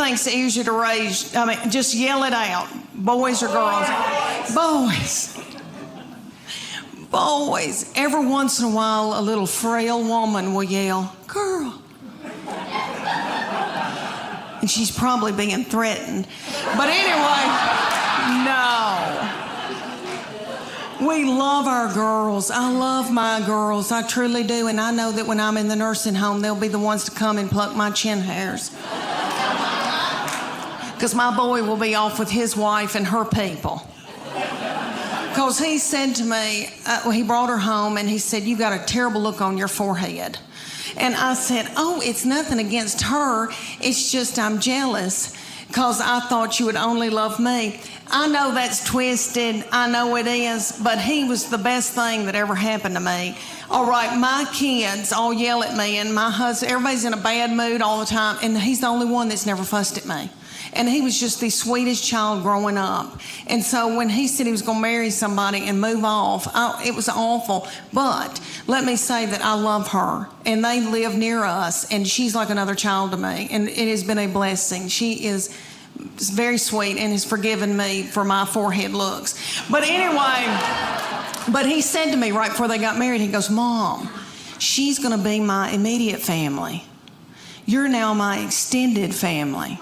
think's easier to raise? I mean, just yell it out. Boys or girls? Boys. Boys. Every once in a while, a little frail woman will yell, girl. And she's probably being threatened. But anyway, no. We love our girls. I love my girls. I truly do. And I know that when I'm in the nursing home, they'll be the ones to come and pluck my chin hairs. Because my boy will be off with his wife and her people. Because he said to me, he brought her home and he said, you got a terrible look on your forehead. And I said, oh, it's nothing against her. It's just I'm jealous because I thought you would only love me. I know that's twisted. I know it is. But he was the best thing that ever happened to me. All right, my kids all yell at me and my husband, everybody's in a bad mood all the time. And he's the only one that's never fussed at me. And he was just the sweetest child growing up. And so when he said he was going to marry somebody and move off, it was awful. But let me say that I love her. And they live near us. And she's like another child to me. And it has been a blessing. She is very sweet and has forgiven me for my forehead looks. But anyway, but he said to me right before they got married, he goes, Mom, she's going to be my immediate family. You're now my extended family.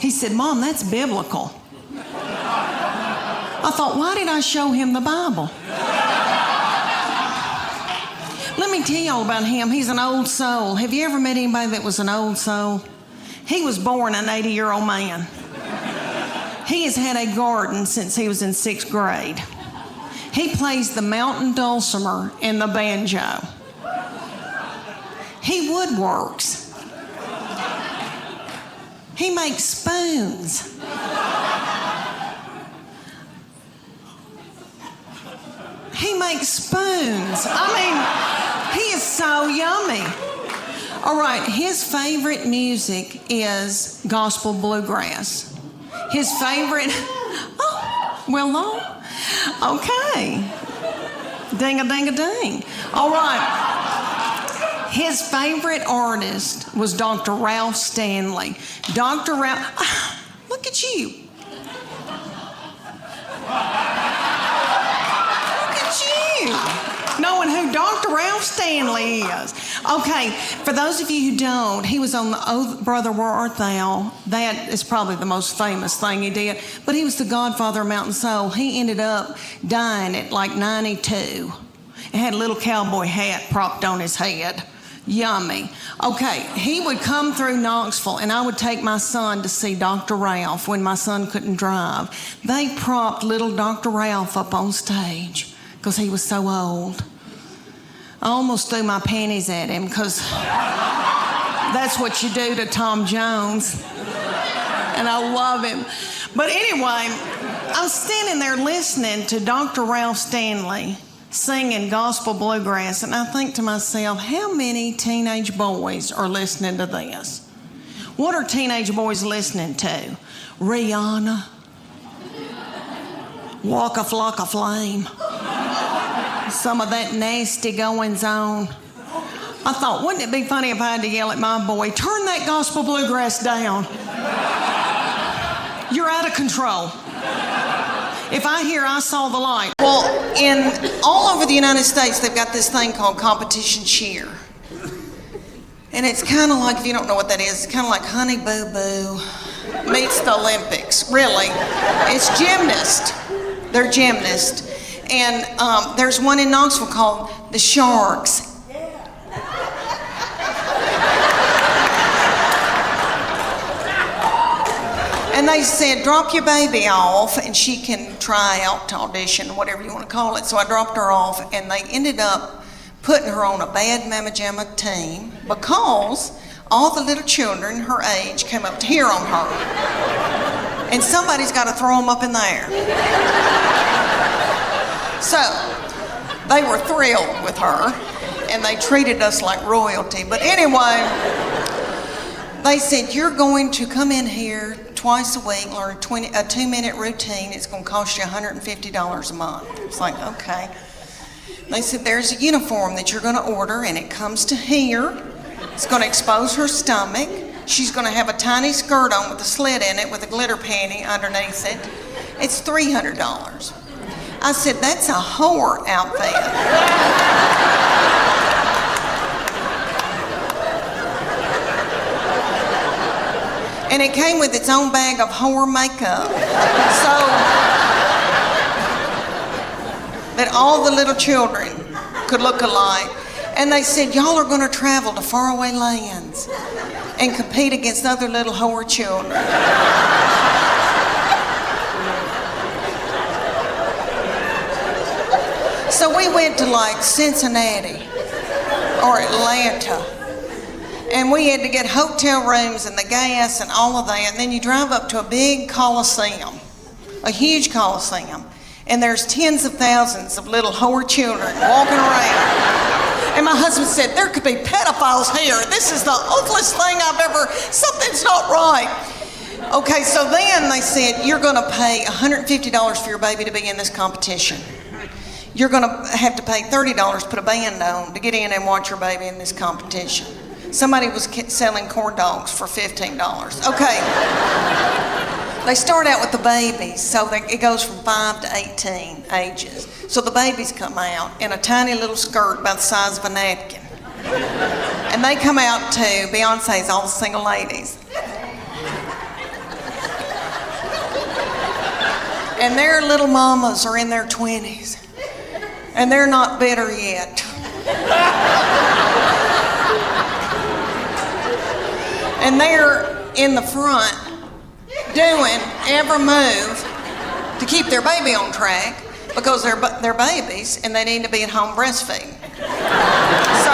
He said, Mom, that's biblical. I thought, why did I show him the Bible? Let me tell y'all about him. He's an old soul. Have you ever met anybody that was an old soul? He was born an 80-year-old man. He has had a garden since he was in 6th grade. He plays the mountain dulcimer and the banjo. He woodworks. He makes spoons. He makes spoons. I mean, he is so yummy. All right, his favorite music is gospel bluegrass. His favorite, okay. Ding-a-ding-a-ding. All right. His favorite artist was Dr. Ralph Stanley. Dr. Ralph, look at you. Look at you. Knowing who Dr. Ralph Stanley is. Okay, for those of you who don't, he was on the Oh Brother Where Art Thou. That is probably the most famous thing he did. But he was the godfather of Mountain Soul. He ended up dying at like 92. He had a little cowboy hat propped on his head. Yummy. Okay, he would come through Knoxville and I would take my son to see Dr. Ralph when my son couldn't drive. They propped little Dr. Ralph up on stage because he was so old. I almost threw my panties at him because that's what you do to Tom Jones. And I love him. But anyway, I'm standing there listening to Dr. Ralph Stanley singing gospel bluegrass, and I think to myself, how many teenage boys are listening to this? What are teenage boys listening to? Rihanna, Walk a Flock of Flame, some of that nasty goings on. I thought, wouldn't it be funny if I had to yell at my boy, turn that gospel bluegrass down. You're out of control. If I hear I saw the light. Well, all over the United States, they've got this thing called competition cheer. And it's kind of like, if you don't know what that is, it's kind of like Honey Boo Boo meets the Olympics. Really. It's gymnast. They're gymnasts. And there's one in Knoxville called the Sharks. And they said, drop your baby off and she can try out to audition, whatever you want to call it. So I dropped her off and they ended up putting her on a bad Mama Jamma team because all the little children her age came up to hear on her. And somebody's got to throw them up in the air. So they were thrilled with her and they treated us like royalty. But anyway, they said, you're going to come in here twice a week, learn a 2-minute routine. It's going to cost you $150 a month. It's like, okay. They said, there's a uniform that you're going to order, and it comes to here. It's going to expose her stomach. She's going to have a tiny skirt on with a slit in it with a glitter panty underneath it. It's $300. I said, that's a whore outfit. And it came with its own bag of whore makeup. So that all the little children could look alike. And they said, y'all are going to travel to faraway lands and compete against other little whore children. So we went to like Cincinnati or Atlanta. And we had to get hotel rooms and the gas and all of that. And then you drive up to a big coliseum, a huge coliseum. And there's tens of thousands of little whore children walking around. And my husband said, there could be pedophiles here. This is the ugliest thing I've ever, something's not right. Okay, so then they said, you're going to pay $150 for your baby to be in this competition. You're going to have to pay $30 to put a band on to get in and watch your baby in this competition. Somebody was selling corn dogs for $15. Okay. They start out with the babies, so it goes from 5 to 18 ages. So the babies come out in a tiny little skirt about the size of a napkin. And they come out to Beyonce's All the Single Ladies. And their little mamas are in their 20s. And they're not bitter yet. And they're in the front doing every move to keep their baby on track because they're babies and they need to be at home breastfeeding. So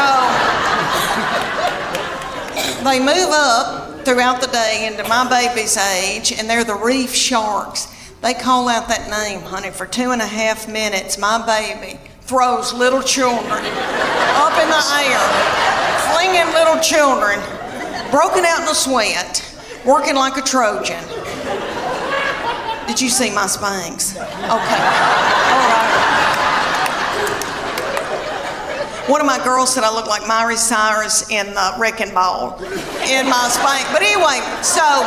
they move up throughout the day into my baby's age, and they're the reef sharks. They call out that name, honey, for 2.5 minutes. My baby throws little children up in the air, flinging little children, broken out in a sweat, working like a Trojan. Did you see my Spanx? Okay. All right. One of my girls said I look like Miley Cyrus in the Wrecking Ball in my Spanx. But anyway, so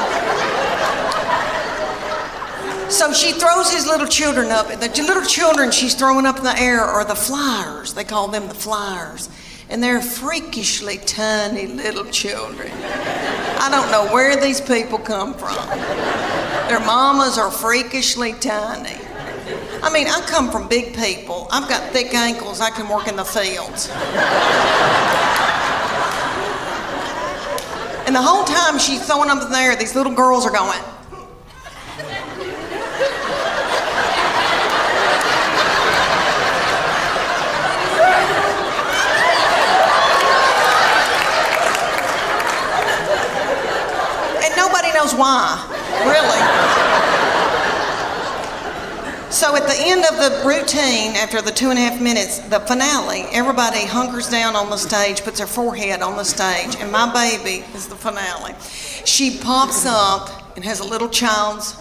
she throws these little children up. The little children she's throwing up in the air are the flyers. They call them the flyers. And they're freakishly tiny little children. I don't know where these people come from. Their mamas are freakishly tiny. I mean, I come from big people. I've got thick ankles. I can work in the fields. And the whole time she's throwing them up in the air, these little girls are going. Knows why, really. So at the end of the routine, after the 2.5 minutes, the finale, everybody hunkers down on the stage, puts their forehead on the stage, and my baby is the finale. She pops up and has a little child's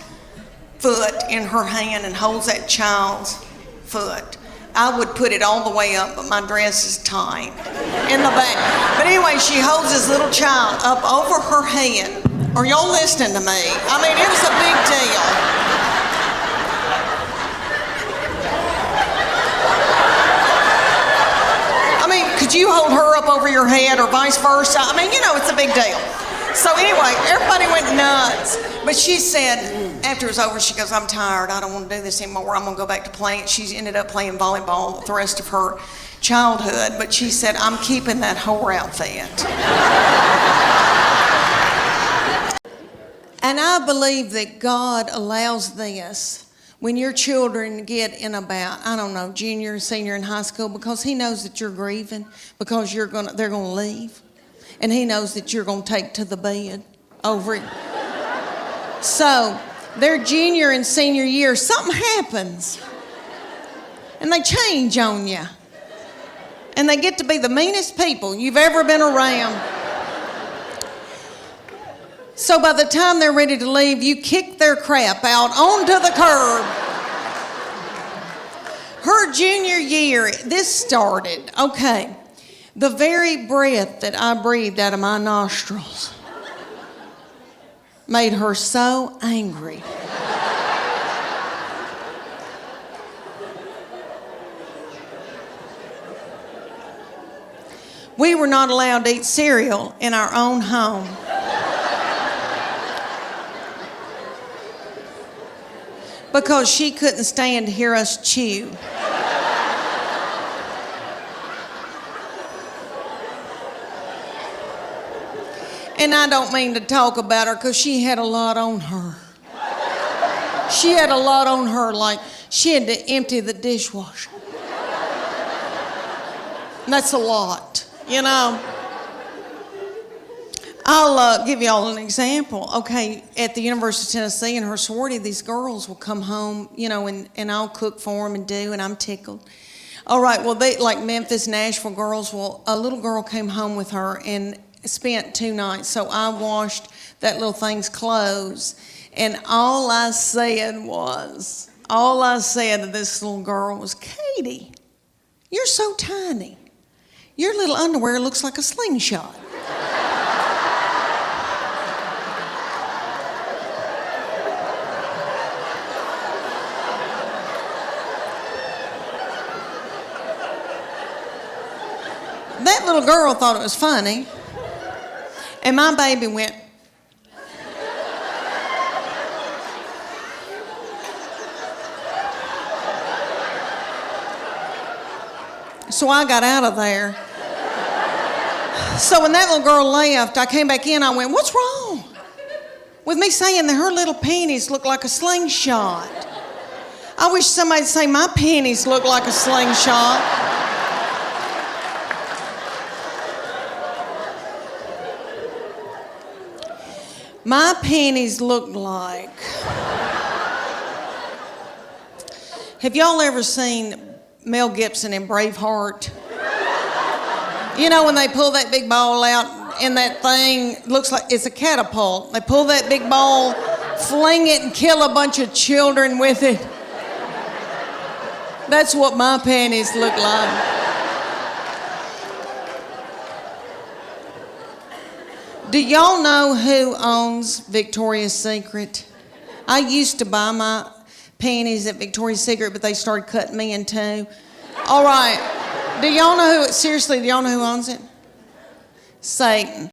foot in her hand and holds that child's foot. I would put it all the way up, but my dress is tight in the back. But anyway, she holds this little child up over her head. Are y'all listening to me? I mean, it was a big deal. I mean, could you hold her up over your head or vice versa? I mean, you know, it's a big deal. So anyway, everybody went nuts. But she said, after it was over, she goes, I'm tired. I don't want to do this anymore. I'm going to go back to playing. She ended up playing volleyball the rest of her childhood. But she said, I'm keeping that whore outfit. And I believe that God allows this when your children get in about, I don't know, junior, senior in high school, because He knows that you're grieving, because they're going to leave. And He knows that you're going to take to the bed over it. So their junior and senior year, something happens. And they change on you. And they get to be the meanest people you've ever been around. So by the time they're ready to leave, you kick their crap out onto the curb. Her junior year, this started, okay, the very breath that I breathed out of my nostrils made her so angry. We were not allowed to eat cereal in our own home. Because she couldn't stand to hear us chew. And I don't mean to talk about her because she had a lot on her. She had a lot on her, like she had to empty the dishwasher. And that's a lot, you know. I'll give you all an example. Okay, at the University of Tennessee in her sorority, these girls will come home, you know, and I'll cook for them and do, and I'm tickled. All right, well, they like Memphis, Nashville girls. Well, a little girl came home with her and spent 2 nights. So I washed that little thing's clothes, and all I said to this little girl was, Katie, you're so tiny. Your little underwear looks like a slingshot. That little girl thought it was funny, and my baby went. So I got out of there. So when that little girl left, I came back in, I went, what's wrong with me saying that her little panties look like a slingshot? I wish somebody'd say my panties look like a slingshot. My panties look like... Have y'all ever seen Mel Gibson in Braveheart? You know when they pull that big ball out and that thing looks like it's a catapult. They pull that big ball, fling it and kill a bunch of children with it. That's what my panties look like. Do y'all know who owns Victoria's Secret? I used to buy my panties at Victoria's Secret, but they started cutting me in two. All right. Do y'all know who owns it? Satan.